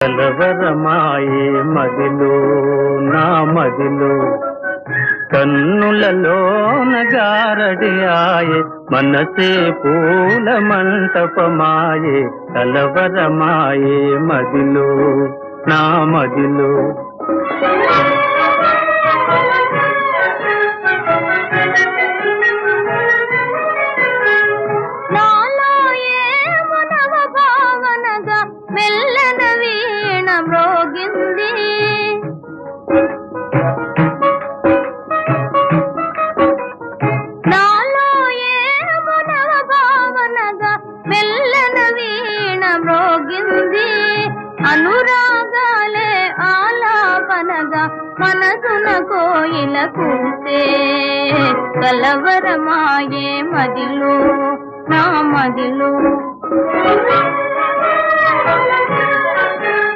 కలవరమాయే మదిలో నా మదిలో కన్నులలోన గారడి ఆయే మనసే పూల మంటపమాయే కలవరమాయే మదిలో నా మదిలో అనురాగాలే ఆలాపనగా మనసున కోయిల కూసే కలవరమాయే మదిలో నా మదిలో